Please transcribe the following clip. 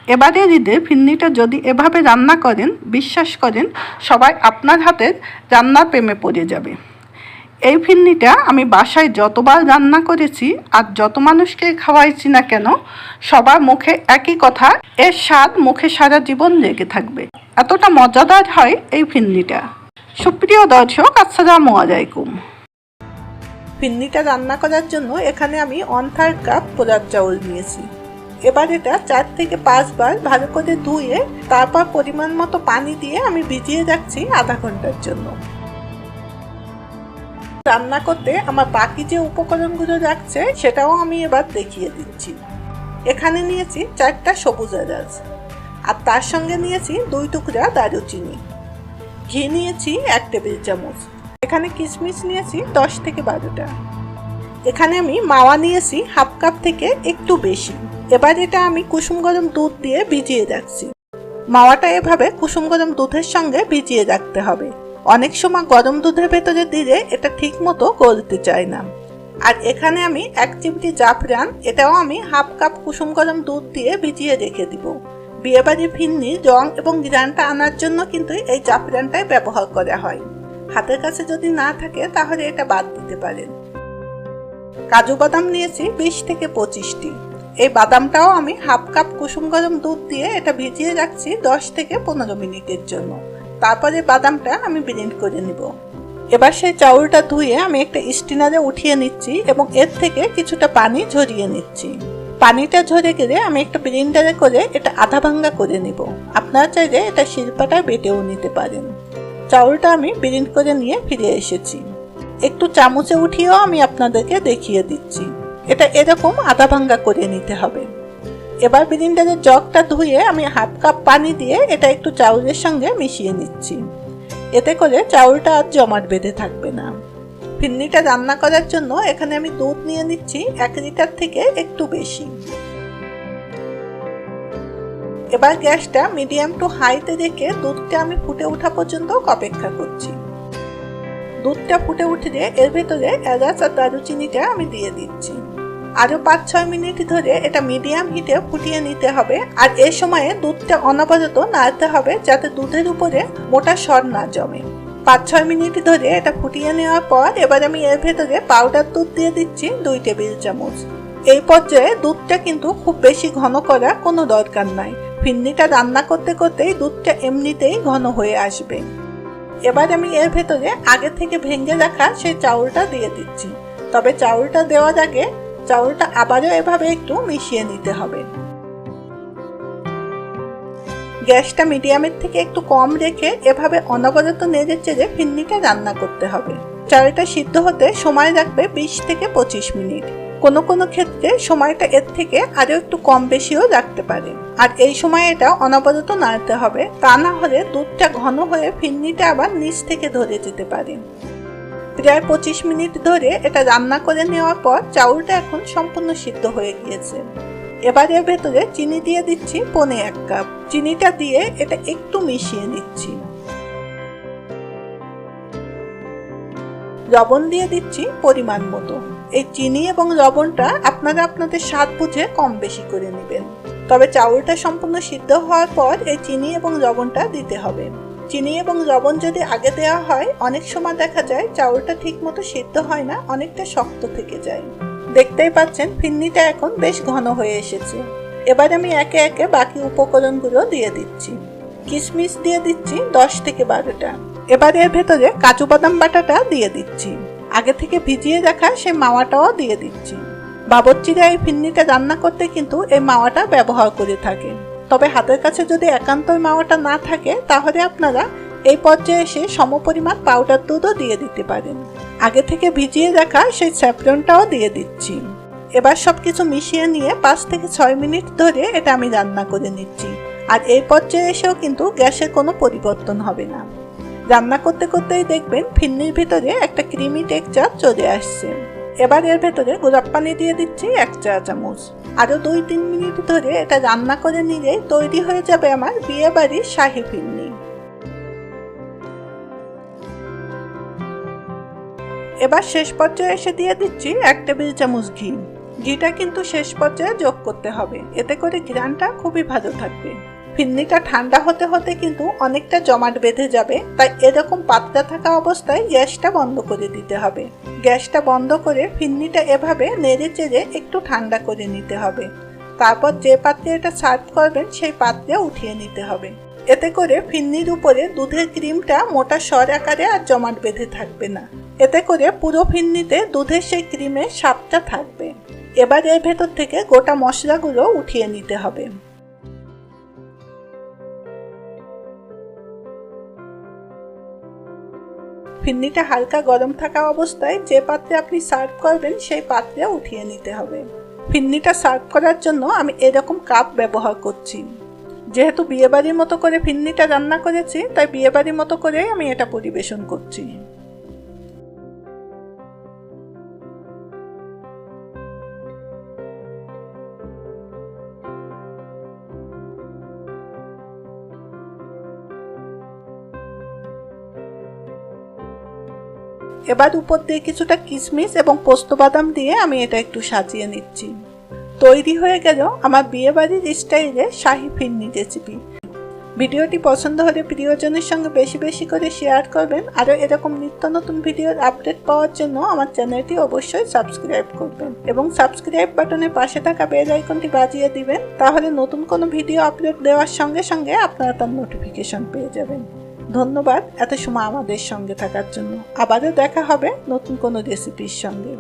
এবারে ঈদে ফিন্নিটা যদি এভাবে রান্না করেন, বিশ্বাস করেন সবাই আপনার হাতের রান্নার প্রেমে পড়ে যাবে। এই ফিন্নিটা আমি বাসায় যতবার রান্না করেছি আর যত মানুষকে খাওয়াইছি না কেন, সবার মুখে একই কথা, এর স্বাদ মুখে সারা জীবন লেগে থাকবে। এতটা মজাদার হয় এই ফিন্নিটা। সুপ্রিয় দর্শক, আসসালামু আলাইকুম। ফিন্নিটা রান্না করার জন্য এখানে আমি 1/3 কাপ পোলার চাউল নিয়েছি। এবার এটা 4 থেকে 5 বার ভালো করে ধুয়ে তারপর পরিমাণ মতো পানি দিয়ে আমি ভিজিয়ে রাখছি আধা ঘন্টার জন্য। রান্না করতে আমার বাকি যে উপকরণগুলো রাখছে সেটাও আমি এবার দেখিয়ে দিচ্ছি। এখানে নিয়েছি 4টা সবুজ এলাচ, আর তার সঙ্গে নিয়েছি 2 টুকরা দারুচিনি। ঘি নিয়েছি 1 টেবিল চামচ। এখানে কিশমিশ নিয়েছি 10 থেকে 12টা। এখানে আমি মাওয়া নিয়েছি 1/2 কাপ থেকে একটু বেশি। এবার এটা আমি কুসুম গরম দুধ দিয়ে ভিজিয়ে রাখছি। মাওয়াটা এভাবে কুসুম গরম দুধের সঙ্গে ভিজিয়ে রাখতে হবে। অনেক সময় গরম দুধের ভেতরে দিলে এটা ঠিক মতো গলতে চায় না। আর এখানে আমি 1 চিমটি জাফরান, এটাও আমি 1/2 কাপ কুসুম গরম দুধ দিয়ে ভিজিয়ে রেখে দিব। বিয়েবাড়ির ফিন্নির রং এবং ঘ্রাণটা আনার জন্য কিন্তু এই জাফরানটাই ব্যবহার করা হয়। হাতের কাছে যদি না থাকে তাহলে এটা বাদ দিতে পারেন। কাজু বাদাম নিয়েছি 20 থেকে 25টি। এই বাদামটাও আমি 1/2 কাপ কুসুম গরম দুধ দিয়ে এটা ভিজিয়ে রাখছি 10 থেকে 15 মিনিটের জন্য। তারপরে বাদামটা আমি ব্লেন্ড করে নিব। এবার সেই চাউলটা ধুয়ে আমি একটা স্টিনারে উঠিয়ে নিচ্ছি এবং এর থেকে কিছুটা পানি ঝরিয়ে নিচ্ছি। পানিটা ঝরে গেলে আমি একটা ব্লেন্ডারে করে এটা আধা ভাঙ্গা করে নিব। আপনারা চাইলে এটা শিলপাটায় বেটেও নিতে পারেন। চাউলটা আমি ব্লেন্ড করে নিয়ে ফিরে এসেছি। একটু চামচে উঠিয়েও আমি আপনাদেরকে দেখিয়ে দিচ্ছি। এটা এরকম আধা ভাঙ্গা করে নিতে হবে। এবার ব্লেন্ডারের জগটা ধুয়ে আমি 1/2 কাপ পানি দিয়ে এটা একটু চাউলের সঙ্গে মিশিয়ে নিচ্ছি। এতে করে চাউলটা আর জমাট বেঁধে থাকবে না। ফিন্নিটা রান্না করার জন্য এখানে আমি দুধ নিয়ে নিচ্ছি 1 লিটার থেকে একটু বেশি। এবার গ্যাসটা মিডিয়াম টু হাইতে রেখে দুধটা আমি ফুটে ওঠা পর্যন্ত অপেক্ষা করছি। দুধটা ফুটে উঠলে এর ভেতরে এলাচ আর দারুচিনিটা আমি দিয়ে দিচ্ছি। আরো 5-6 মিনিট ধরে এটা মিডিয়াম হিটে ফুটিয়ে নিতে হবে। আর এই সময়ে দুধটা অনবরত নাড়তে হবে যাতে দুধের উপরে মোটা সর না জমে। 5-6 মিনিট ধরে এটা ফুটিয়ে নেওয়ার পর এবার আমি এর ভেতরে পাউডার দুধ দিয়ে দিচ্ছি 2 টেবিল চামচ। এই পর্যায়ে দুধটা কিন্তু খুব বেশি ঘন করার কোনো দরকার নাই। ফিন্নিটা রান্না করতে করতেই দুধটা এমনিতেই ঘন হয়ে আসবে। এবার আমি এর ভেতরে আগে থেকে ভেঙে রাখা সেই চাউলটা দিয়ে দিচ্ছি। তবে চাউলটা দেওয়ার আগে চাউলটা আবারও এভাবে একটু মিশিয়ে নিতে হবে। গ্যাসটা মিডিয়ামের থেকে একটু কম রেখে এভাবে অনবরত নেড়ে চেড়ে ফিন্নিটা রান্না করতে হবে। চাউলটা সিদ্ধ হতে সময় লাগবে 20 থেকে 25 মিনিট। কোনো কোনো ক্ষেত্রে সময়টা এর থেকে আরো একটু কম বেশিও রাখতে পারে। আর এই সময় এটা অনবরত নাড়তে হবে, তা না হলে দুধটা ঘন হয়ে ফিন্নিটা আবার নিচ থেকে ধরে যেতে পারে। প্রায় 25 মিনিট ধরে এটা রান্না করে নেওয়ার পর চাউলটা এখন সম্পূর্ণ সিদ্ধ হয়ে গিয়েছে। এবার এর ভেতরে চিনি দিয়ে দিচ্ছি 1/4 কাপ। চিনিটা দিয়ে এটা একটু মিশিয়ে নিচ্ছি। লবণ দিয়ে দিচ্ছি পরিমাণ মতো। এই চিনি এবং লবণটা আপনারা আপনাদের স্বাদ বুঝে কম বেশি করে নেবেন। তবে চাউলটা সম্পূর্ণ সিদ্ধ হওয়ার পর এই চিনি এবং লবণটা দিতে হবে। চিনি এবং লবণ যদি আগে দেওয়া হয় অনেক সময় দেখা যায় চাউলটা ঠিক মতো সিদ্ধ হয় না, অনেকটা শক্ত থেকে যায়। দেখতেই পাচ্ছেন ফিন্নিটা এখন বেশ ঘন হয়ে এসেছে। এবার আমি একে একে বাকি উপকরণগুলো দিয়ে দিচ্ছি। কিশমিশ দিয়ে দিচ্ছি 10 থেকে 12টা। এবার এর ভেতরে কাজু বাদাম বাটাটা দিয়ে দিচ্ছি। আগে থেকে ভিজিয়ে রাখা সেই মাওয়াটাও দিয়ে দিচ্ছি। বাবুর্চিরা এই ফিন্নিটা রান্না করতে কিন্তু এই মাওয়াটা ব্যবহার করে থাকে। তবে হাতের কাছে যদি একান্তই মাওয়াটা না থাকে তাহলে আপনারা এই পর্যায়ে এসে সমপরিমাণ পাউডার দুধও দিয়ে দিতে পারেন। আগে থেকে ভিজিয়ে রাখা সেই স্যাফরনটাও দিয়ে দিচ্ছি। এবার সবকিছু মিশিয়ে নিয়ে 5 থেকে 6 মিনিট ধরে এটা আমি রান্না করে নিচ্ছি। আর এই পর্যায়ে এসেও কিন্তু গ্যাসের কোনো পরিবর্তন হবে না। রান্না করতে করতেই দেখবেন ফিন্নির ভিতরে একটা ক্রিমি টেক্সচার চলে আসছে। এবার এর ভেতরে গোলাপ পানি দিয়ে দিচ্ছি 1 চা চামচ। আরো 2-3 মিনিট ধরে এটা রান্না করে নিলেই তৈরি হয়ে যাবে আমার বিয়ে বাড়ির শাহী ফিন্নি। এবার শেষ পর্যায়ে এসে দিয়ে দিচ্ছি 1 টেবিল চামচ ঘি। ঘিটা কিন্তু শেষ পর্যায়ে যোগ করতে হবে, এতে করে ঘ্রাণটা খুবই ভালো থাকবে। ফিরনিটা ঠান্ডা হতে হতে কিন্তু অনেকটা জমাট বেঁধে যাবে, তাই এরকম পাতলা থাকা অবস্থায় গ্যাসটা বন্ধ করে দিতে হবে। গ্যাসটা বন্ধ করে ফিরনিটা এভাবে নেড়ে চেড়ে একটু ঠান্ডা করে নিতে হবে। তারপর যে পাত্রে এটা সার্ভ করবেন সেই পাত্রে উঠিয়ে নিতে হবে। এতে করে ফিরনির উপরে দুধের ক্রিমটা মোটা সর আকারে আর জমাট বেঁধে থাকবে না। এতে করে পুরো ফিরনিতে দুধের সেই ক্রিমের স্বাদটা থাকবে। এবার এর ভেতর থেকে গোটা মশলাগুলো উঠিয়ে নিতে হবে। ফিরনিটা হালকা গরম থাকা অবস্থায় যে পাত্রে আপনি সার্ভ করবেন সেই পাত্রে উঠিয়ে নিতে হবে। ফিরনিটা সার্ভ করার জন্য আমি এরকম কাপ ব্যবহার করছি। যেহেতু বিয়েবাড়ির মতো করে ফিরনিটা রান্না করেছি, তাই বিয়েবাড়ির মতো করেই আমি এটা পরিবেশন করছি। এবার উপর দিয়ে কিছুটা কিশমিশ এবং পোস্ত বাদাম দিয়ে আমি এটা একটু সাজিয়ে নিচ্ছি। তৈরি হয়ে গেল আমার বিয়েবাড়ির স্টাইলে শাহী ফিরনি রেসিপি। ভিডিওটি পছন্দ হলে প্রিয়জনের সঙ্গে বেশি বেশি করে শেয়ার করবেন। আরও এরকম নিত্য নতুন ভিডিওর আপডেট পাওয়ার জন্য আমার চ্যানেলটি অবশ্যই সাবস্ক্রাইব করবেন এবং সাবস্ক্রাইব বাটনের পাশে থাকা বেল আইকনটি বাজিয়ে দিবেন। তাহলে নতুন কোনো ভিডিও আপলোড দেওয়ার সঙ্গে সঙ্গে আপনারা তার নোটিফিকেশন পেয়ে যাবেন। ধন্যবাদ এত সময় আমাদের সঙ্গে থাকার জন্য। আবারও দেখা হবে নতুন কোনো রেসিপির সঙ্গে।